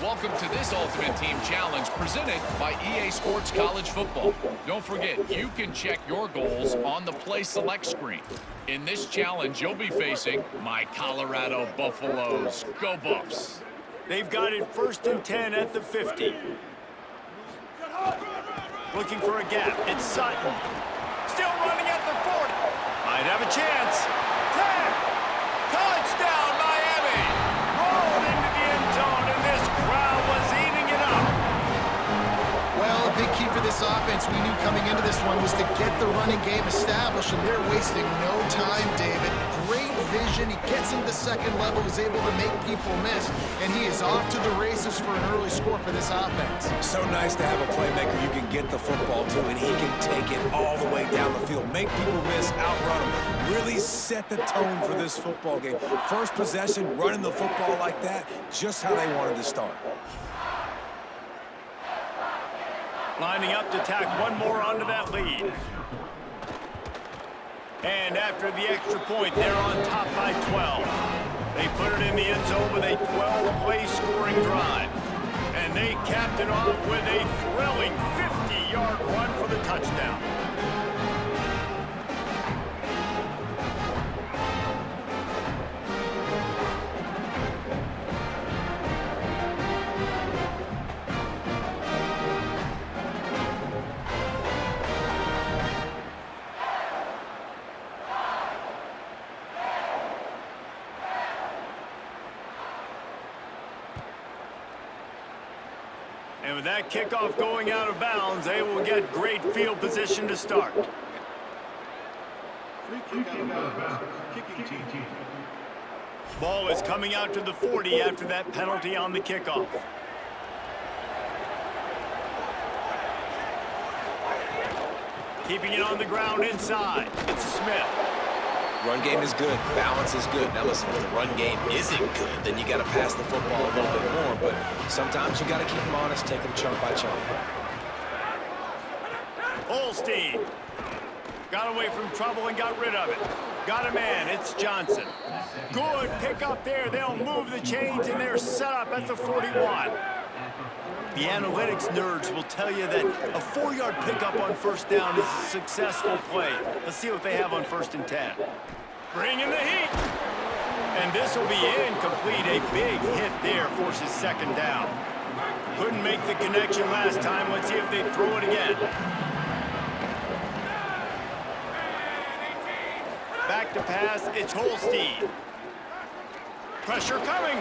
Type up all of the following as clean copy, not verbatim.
Welcome to this Ultimate Team Challenge presented by EA Sports College Football. Don't forget, you can check your goals on the Play Select screen. In this challenge, you'll be facing my Colorado Buffaloes. Go Buffs! They've got it 1st and 10 at the 50. Looking for a gap. It's Sutton. Still running at the 40. Might have a chance. 10. Touchdown, Miami! Rolled into the end zone, and this crowd was eating it up. Well, a big key for this offense we knew coming into this one was to get the running game established, and they're wasting no time, David. Great vision. He gets into the second level, is able to make people miss, and he is off to the races for an early score for this offense. So nice to have a playmaker you can get the football to, and he can take it all the way down the field, make people miss, outrun them, really set the tone for this football game. First possession, running the football like that, just how they wanted to start. Lining up to tack one more onto that lead. And after the extra point, they're on top by 12. They put it in the end zone with a 12-play scoring drive. And they capped it off with a thrilling 50-yard run for the touchdown. And with that kickoff going out of bounds, they will get great field position to start. Ball is coming out to the 40 after that penalty on the kickoff. Keeping it on the ground inside. It's Smith. Run game is good. Balance is good. Now listen, if the run game isn't good, then you got to pass the football a little bit more. But sometimes you got to keep them honest, take them chunk by chunk. Holstein got away from trouble and got rid of it. Got a man. It's Johnson. Good pick up there. They'll move the chains, and they're set up at the 41. The analytics nerds will tell you that a 4-yard pickup on first down is a successful play. Let's see what they have on 1st and 10. Bring in the heat. And this will be incomplete. A big hit there forces 2nd down. Couldn't make the connection last time. Let's see if they throw it again. Back to pass. It's Holstein. Pressure coming.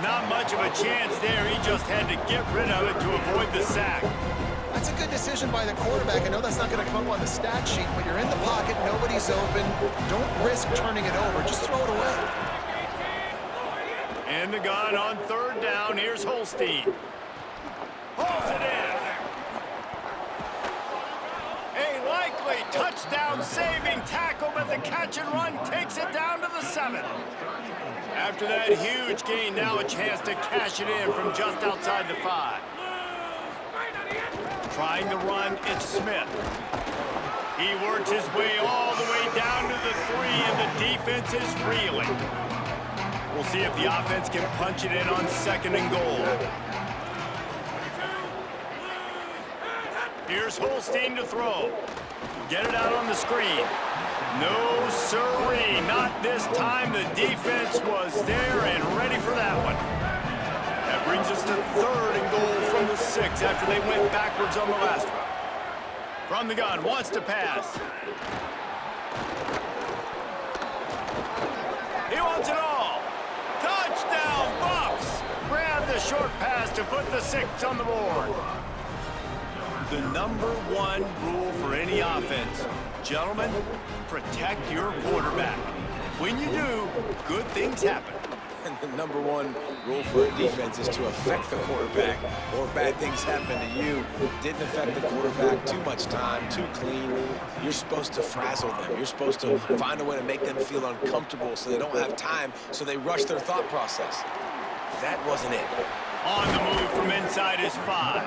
Not much of a chance there. He just had to get rid of it to avoid the sack. That's a good decision by the quarterback. I know that's not going to come up on the stat sheet, but you're in the pocket, nobody's open. Don't risk turning it over. Just throw it away. And the gun on 3rd down. Here's Holstein. Pulls it in. A likely touchdown-saving tackle, but the catch and run takes it down to the 7. After that huge gain, now a chance to cash it in from just outside the 5. Trying to run, it's Smith. He works his way all the way down to the 3, and the defense is reeling. We'll see if the offense can punch it in on 2nd and goal. Here's Holstein to throw. Get it out on the screen. No, sirree, not this time. The defense was there and ready for that one. That brings us to 3rd and goal from the 6 after they went backwards on the last one. From the gun, wants to pass. He wants it all. Touchdown, Buffs! Grab the short pass to put the 6 on the board. The #1 rule for any offense, gentlemen, protect your quarterback. When you do, good things happen. And the #1 rule for a defense is to affect the quarterback, or bad things happen to you. Didn't affect the quarterback, too much time, too clean. You're supposed to frazzle them. You're supposed to find a way to make them feel uncomfortable so they don't have time, so they rush their thought process. That wasn't it. On the move from inside his 5.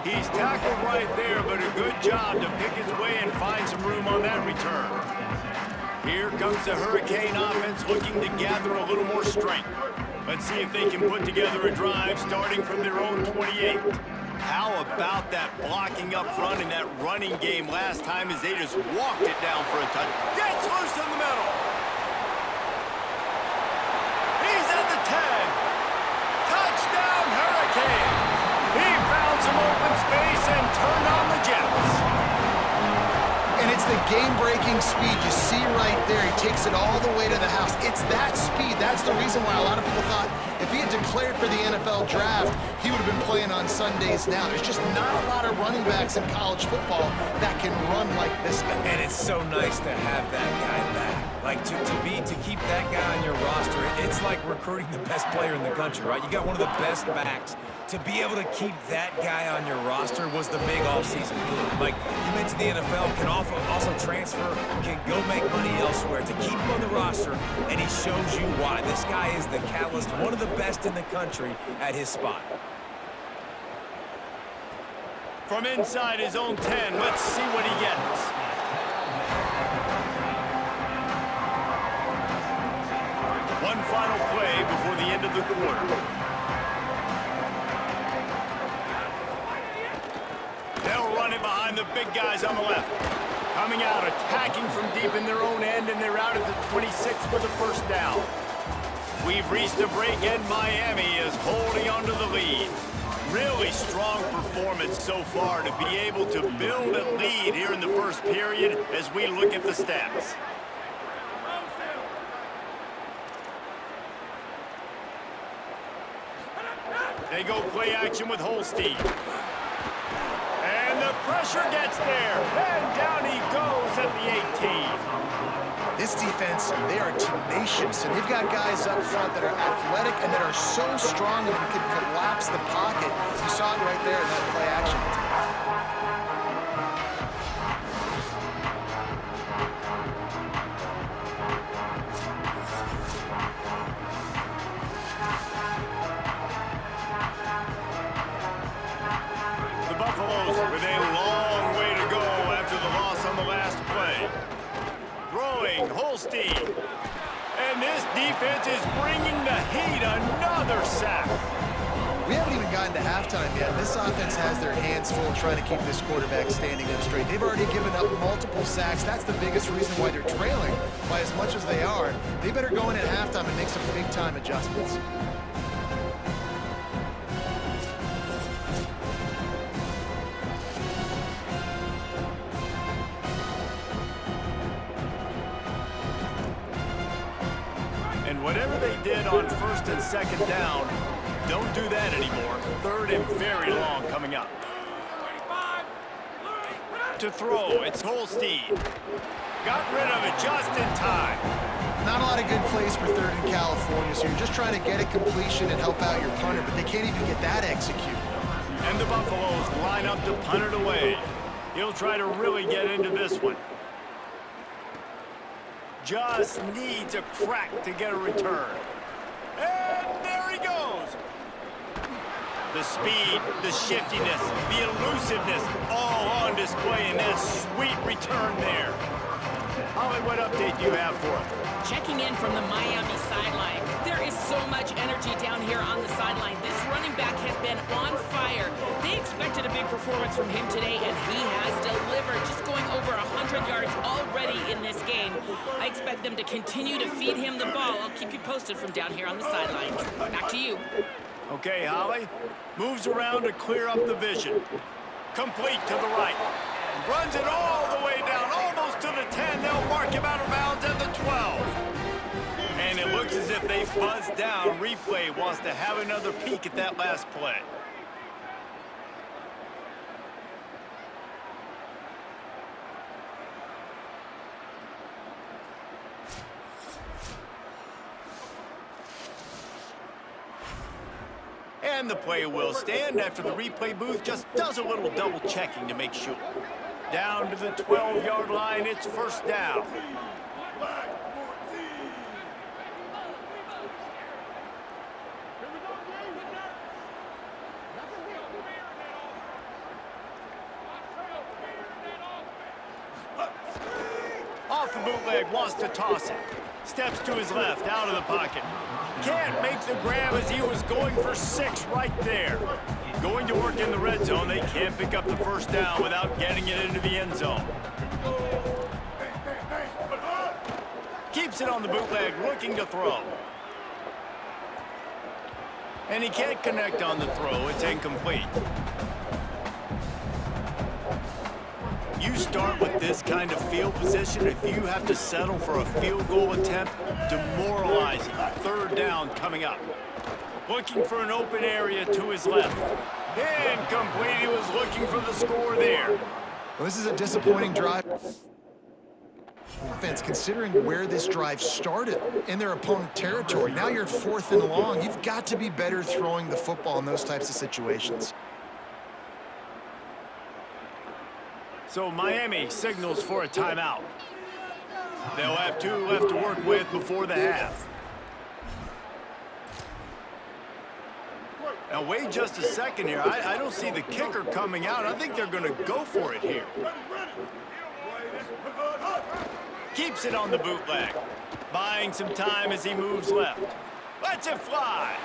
He's tackled right there, but a good job to pick his way and find some room on that return. Here comes the Hurricane offense looking to gather a little more strength. Let's see if they can put together a drive starting from their own 28. How about that blocking up front in that running game last time as they just walked it down for a touch. Gets loose in the middle. He's at the 10. Touchdown Hurricanes. He found some open space and turned on the Jets. And it's the game-breaking speed you see right there. He takes it all the way to the house. It's that speed. That's the reason why a lot of people thought if he had declared for the NFL draft, he would have been playing on Sundays now. There's just not a lot of running backs in college football that can run like this guy. And it's so nice to have that guy back. Like, to keep that guy on your roster, it's like recruiting the best player in the country, right? You got one of the best backs. To be able to keep that guy on your roster was the big offseason move. Like, you mentioned the NFL can also transfer, can go make money elsewhere. To keep him on the roster, and he shows you why. This guy is the catalyst, one of the best in the country at his spot. From inside his own 10, let's see what he gets. One final play before the end of the quarter. They'll run it behind the big guys on the left. Coming out, attacking from deep in their own end, and they're out at the 26 with a first down. We've reached a break, and Miami is holding onto the lead. Really strong performance so far to be able to build a lead here in the first period as we look at the stats. They go play action with Holstein. And the pressure gets there. And down he goes at the 18. This defense, they are tenacious, and they've got guys up front that are athletic and that are so strong that they can collapse the pocket. You saw it right there in that play action attempt. The Buffaloes with a long way to go after the loss on the last play. Throwing Holstein. And this defense is bringing the heat. Another sack. We haven't even gotten to halftime yet. This offense has their hands full trying to keep this quarterback standing up straight. They've already given up multiple sacks. That's the biggest reason why they're trailing by as much as they are. They better go in at halftime and make some big-time adjustments. And whatever they did on first and second down, don't do that anymore. Third and very long coming up. To throw, it's Holstein. Got rid of it just in time. Not a lot of good plays for third in California, so you're just trying to get a completion and help out your punter, but they can't even get that executed. And the Buffaloes line up to punt it away. He'll try to really get into this one. Just needs a crack to get a return. And there he goes. The speed, the shiftiness, the elusiveness, all on display in this sweet return there. Holly, what update do you have for us? Checking in from the Miami sideline. There is so much energy down here on the sideline. This running back has been on fire. They expected a big performance from him today, and he has delivered, just going over 100 yards already in this game. I expect them to continue to feed him the ball. I'll keep you posted from down here on the sidelines. Back to you. Okay, Holly. Moves around to clear up the vision. Complete to the right. Runs it all the way down, almost to the 10. They'll mark him out of bounds at the 12. And it looks as if they buzzed down. Replay wants to have another peek at that last play. And the play will stand after the replay booth just does a little double checking to make sure. Down to the 12-yard line, it's first down. the bootleg, wants to toss it. Steps to his left, out of the pocket. Can't make the grab as he was going for 6 right there. Going to work in the red zone, they can't pick up the first down without getting it into the end zone. Keeps it on the bootleg, looking to throw. And he can't connect on the throw. It's incomplete. You start with this kind of field position, if you have to settle for a field goal attempt, demoralizing. 3rd down coming up. Looking for an open area to his left. Incomplete. He was looking for the score there. Well, this is a disappointing drive. Offense, considering where this drive started in their opponent territory. Now you're at 4th and long. You've got to be better throwing the football in those types of situations. So Miami signals for a timeout. They'll have 2 left to work with before the half. Now wait just a second here. I don't see the kicker coming out. I think they're going to go for it here. Keeps it on the bootleg. Buying some time as he moves left. Lets it fly.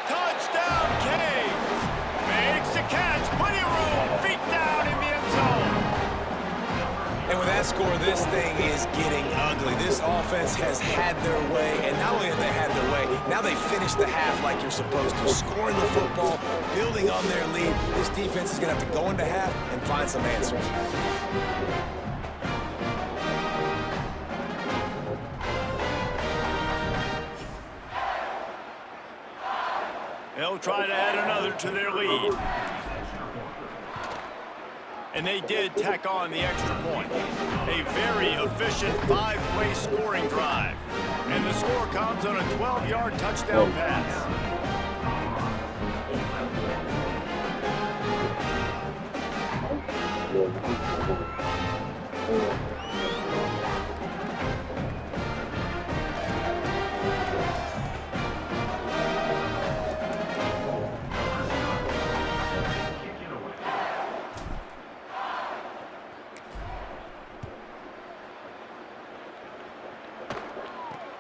Touchdown, Canes. Makes the catch. Plenty of room. Feet down in the end zone. And with that score, this thing is getting ugly. This offense has had their way, and not only have they had their way, now they finish the half like you're supposed to, scoring the football, building on their lead. This defense is going to have to go into half and find some answers. They'll try to add another to their lead. And they did tack on the extra point. A very efficient 5-play scoring drive. And the score comes on a 12-yard touchdown pass.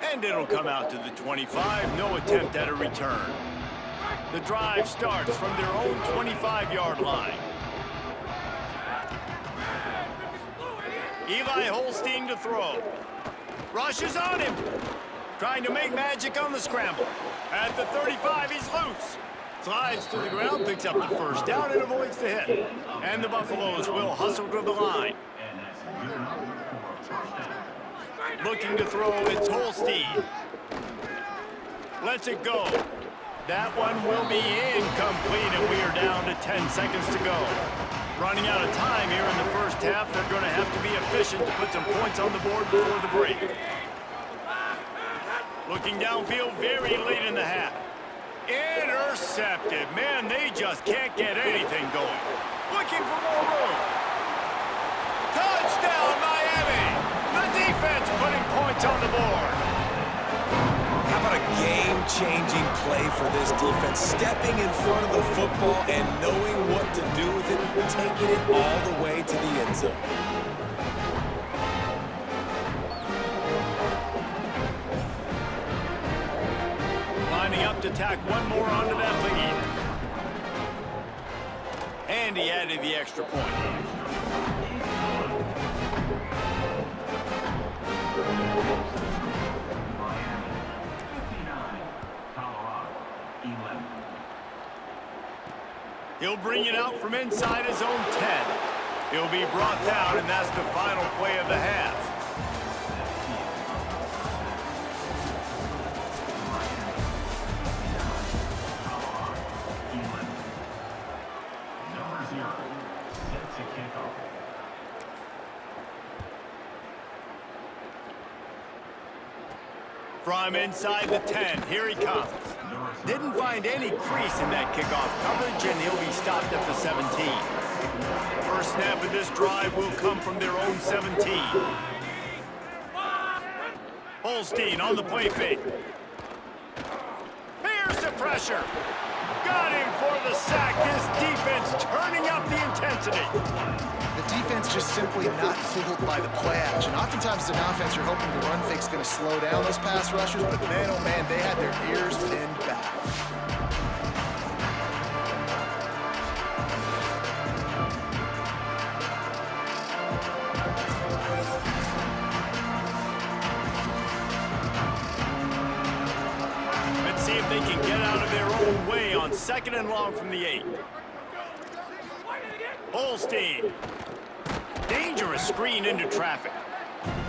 And it'll come out to the 25. No attempt at a return. The drive starts from their own 25-yard line. Eli Holstein to throw. Rushes on him. Trying to make magic on the scramble. At the 35, he's loose. Slides to the ground, picks up the first down, and avoids the hit. And the Buffaloes will hustle to the line. Looking to throw, it's Holstein. Lets it go. That one will be incomplete, and we are down to 10 seconds to go. Running out of time here in the first half. They're going to have to be efficient to put some points on the board before the break. Looking downfield very late in the half. Intercepted. Man, they just can't get anything going. Looking for more room. Touchdown, Miami! The defense putting points on the board. How about a game-changing play for this defense? Stepping in front of the football and knowing what to do with it, taking it all the way to the end zone. Lining up to tack one more onto that lead. And he added the extra point. He'll bring it out from inside his own 10. He'll be brought down, and that's the final play of the half. From inside the 10, here he comes. Didn't find any crease in that kickoff coverage, and he'll be stopped at the 17. First snap of this drive will come from their own 17. Holstein on the play fake. Here's the pressure. Got him for the sack. This defense turning up the intensity. The defense just simply not fooled by the play action. Oftentimes as an offense, you're hoping the run fake's going to slow down those pass rushers, but man, oh man, they had their ears pinned back. Let's see if they can get out of their own way on 2nd and long from the 8. Holstein. Dangerous screen into traffic.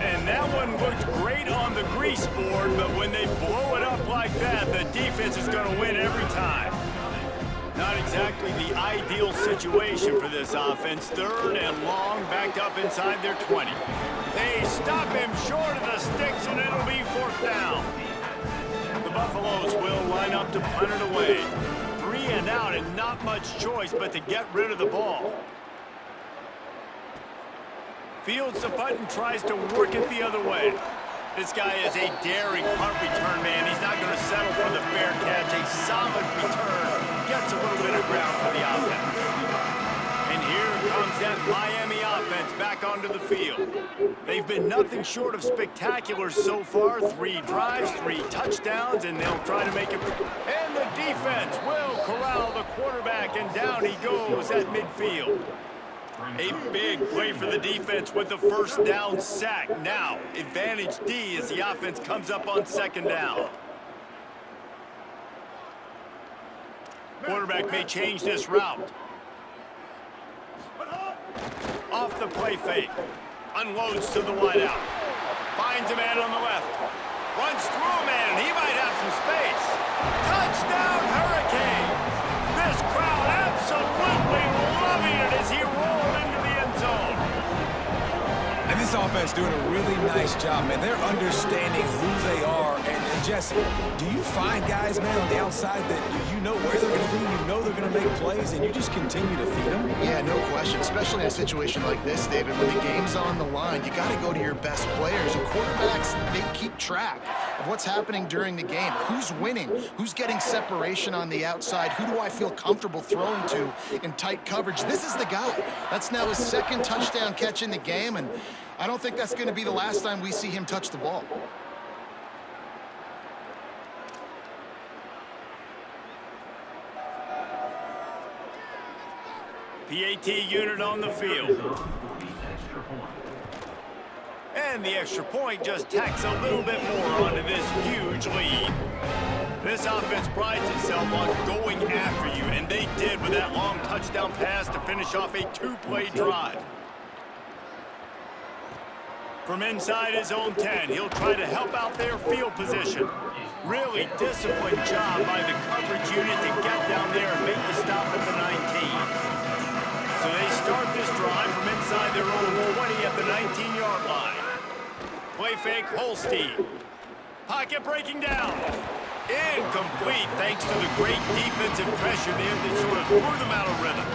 And that one looked great on the grease board, but when they blow it up like that, the defense is going to win every time. Not exactly the ideal situation for this offense. 3rd and long, backed up inside their 20. They stop him short of the sticks, and it'll be 4th down. The Buffaloes will line up to punt it away. 3 and out, and not much choice but to get rid of the ball. Fields the punt and tries to work it the other way. This guy is a daring punt return man. He's not going to settle for the fair catch. A solid return gets a little bit of ground for the offense. And here comes that Miami offense back onto the field. They've been nothing short of spectacular so far. 3 drives, 3 touchdowns, and they'll try to make it. And the defense will corral the quarterback, and down he goes at midfield. A big play for the defense with the 1st down sack. Now, advantage D as the offense comes up on 2nd down. Quarterback may change this route. Off the play fake. Unloads to the wideout. Finds a man on the left. Runs through a man, and he might have some space. Touchdown, Hurricanes! This crowd absolutely loving it as he rolled into the end zone. And this offense doing a really nice job, man. They're understanding who they are. And Jesse, do you find guys, man, on the outside that you know where they're going to be, you know they're going to make plays, and you just continue to feed them? Yeah, no question, especially in a situation like this, David. When the game's on the line, you got to go to your best players. And quarterbacks, they keep track of what's happening during the game. Who's winning? Who's getting separation on the outside? Who do I feel comfortable throwing to in tight coverage? This is the guy. That's now his 2nd touchdown catch in the game, and I don't think that's going to be the last time we see him touch the ball. PAT unit on the field. And the extra point just tacks a little bit more onto this huge lead. This offense prides itself on going after you, and they did with that long touchdown pass to finish off a 2-play drive. From inside his own 10, he'll try to help out their field position. Really disciplined job by the coverage unit to get down there and make the stop at the 19. So they start this drive from inside their own 20 at the 19-yard line. Play fake, Holstein. Pocket breaking down. Incomplete thanks to the great defensive pressure there that sort of threw them out of rhythm.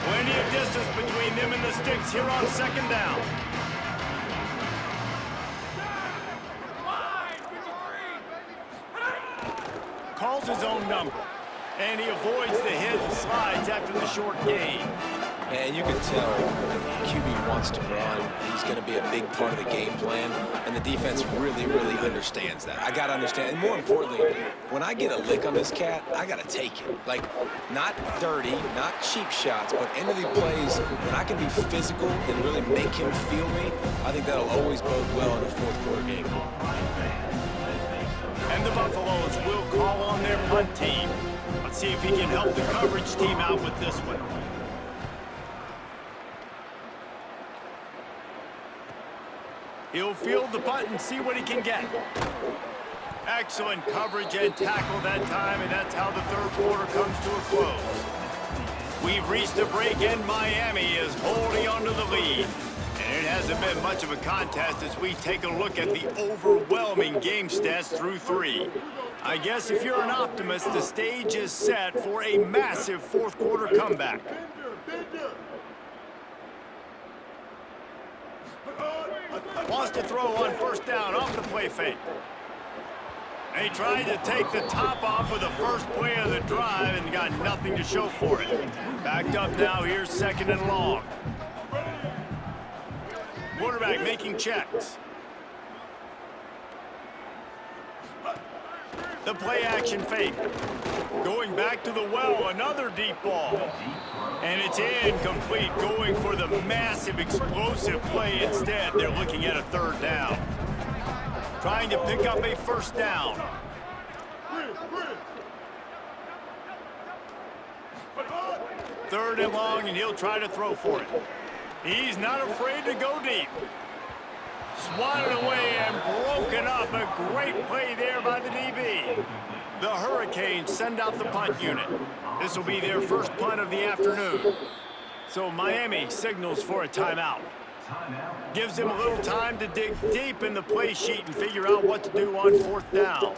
Plenty of distance between them and the sticks here on 2nd down. Calls his own number, and he avoids the hit and slides after the short gain. And you can tell if QB wants to run, he's going to be a big part of the game plan, and the defense really, really understands that. I got to understand, and more importantly, when I get a lick on this cat, I got to take it. Like, not dirty, not cheap shots, but end of the plays, when I can be physical and really make him feel me, I think that'll always bode well in a 4th quarter game. And the Buffaloes will call on their punt team. Let's see if he can help the coverage team out with this one. He'll field the punt and see what he can get. Excellent coverage and tackle that time, and that's how the 3rd quarter comes to a close. We've reached a break, and Miami is holding on to the lead. And it hasn't been much of a contest as we take a look at the overwhelming game stats through 3. I guess if you're an optimist, the stage is set for a massive 4th quarter comeback. Wants to throw on 1st down off the play fake. And he tried to take the top off with the first play of the drive and got nothing to show for it. Backed up now, here's 2nd and long. quarterback making checks. The play action fake. Going back to the well, another deep ball. And it's incomplete, going for the massive explosive play instead. They're looking at a third down. Trying to pick up a first down. Third and long, and he'll try to throw for it. He's not afraid to go deep. Swatted away and broken up. A great play there by the DB. The Hurricanes send out the punt unit. This will be their first punt of the afternoon. So Miami signals for a timeout. Gives them a little time to dig deep in the play sheet and figure out what to do on fourth down.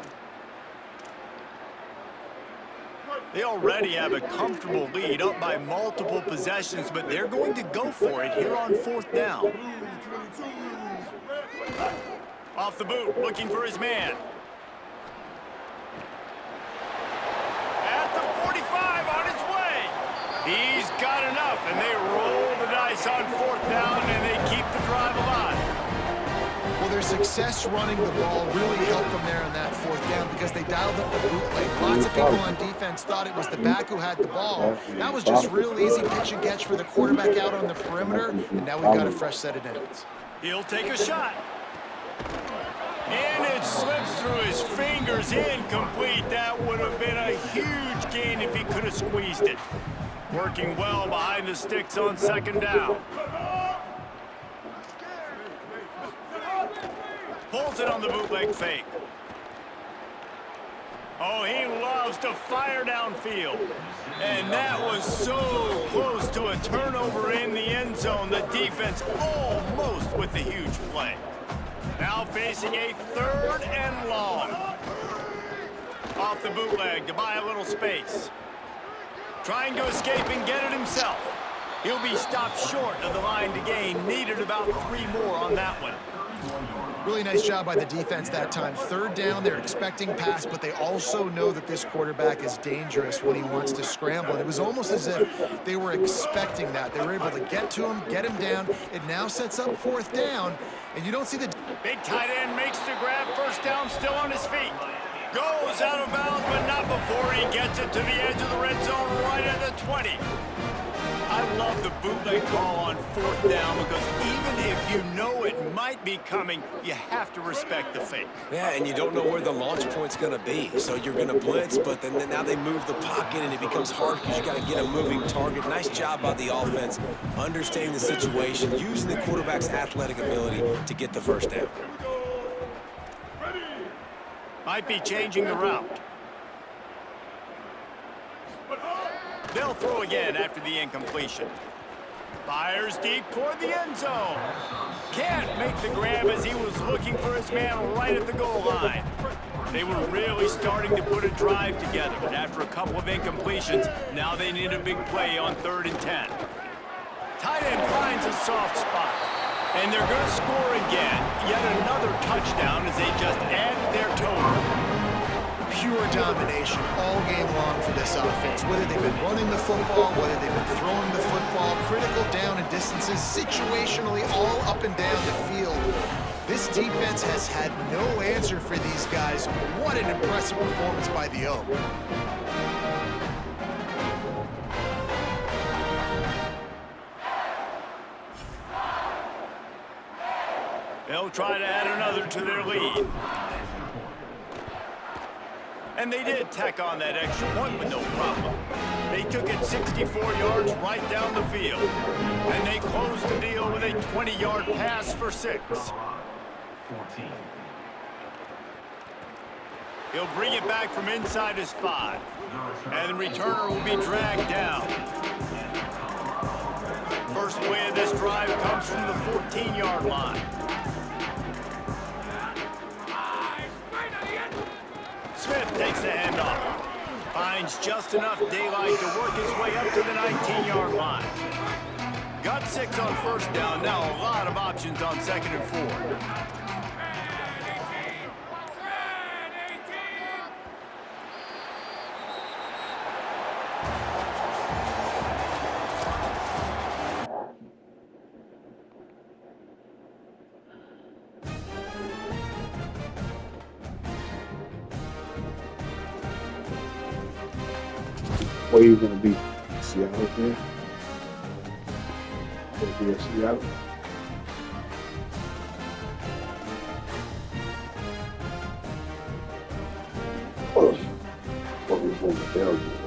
They already have a comfortable lead, up by multiple possessions, but they're going to go for it here on fourth down. Off the boot, looking for his man. At the 45, on his way. He's got enough, and they roll the dice on fourth down, and they keep the drive alive. Well, their success running the ball really helped them there on that fourth down because they dialed up the bootleg. Lots of people on defense thought it was the back who had the ball. That was just real easy pitch and catch for the quarterback out on the perimeter, and now we've got a fresh set of downs. He'll take a shot. And it slips through his fingers, incomplete. That would have been a huge gain if he could have squeezed it. Working well behind the sticks on second down. Pulls it on the bootleg fake. Oh, he loves to fire downfield. And that was so close to a turnover in the end zone. The defense almost with the huge play. Now facing a third and long. Off the bootleg to buy a little space. Trying to escape and get it himself. He'll be stopped short of the line to gain. Needed about 3 more on that one. Really nice job by the defense that time. Third down, they're expecting pass, but they also know that this quarterback is dangerous when he wants to scramble. And it was almost as if they were expecting that. They were able to get to him, get him down. It now sets up fourth down, and you don't see the... Big tight end makes the grab. First down, still on his feet. Goes out of bounds, but not before he gets it to the edge of the red zone right at the 20. I love the bootleg call on fourth down because even if you know it might be coming, you have to respect the fake. Yeah, and you don't know where the launch point's going to be. So you're going to blitz, but then now they move the pocket, and it becomes hard because you got to get a moving target. Nice job by the offense, understanding the situation, using the quarterback's athletic ability to get the first down. Might be changing the route. They'll throw again after the incompletion. Fires deep toward the end zone. Can't make the grab as he was looking for his man right at the goal line. They were really starting to put a drive together, but after a couple of incompletions, now they need a big play on 3rd and 10. Tight end finds a soft spot, and they're going to score again. Yet another touchdown as they just added their total. Pure domination all game long for this offense. Whether they've been running the football, whether they've been throwing the football, critical down and distances, situationally all up and down the field. This defense has had no answer for these guys. What an impressive performance by the O. They'll try to add another to their lead. And they did tack on that extra point with no problem. They took it 64 yards right down the field. And they closed the deal with a 20-yard pass for 6. He'll bring it back from inside his 5. And the returner will be dragged down. First play of this drive comes from the 14-yard line. Smith takes the handoff. Finds just enough daylight to work his way up to the 19-yard line. Got 6 on first down. Now a lot of options on 2nd and 4. Or you gonna be Seattle fan? Gonna be a Seattle? Or we going to Belgium?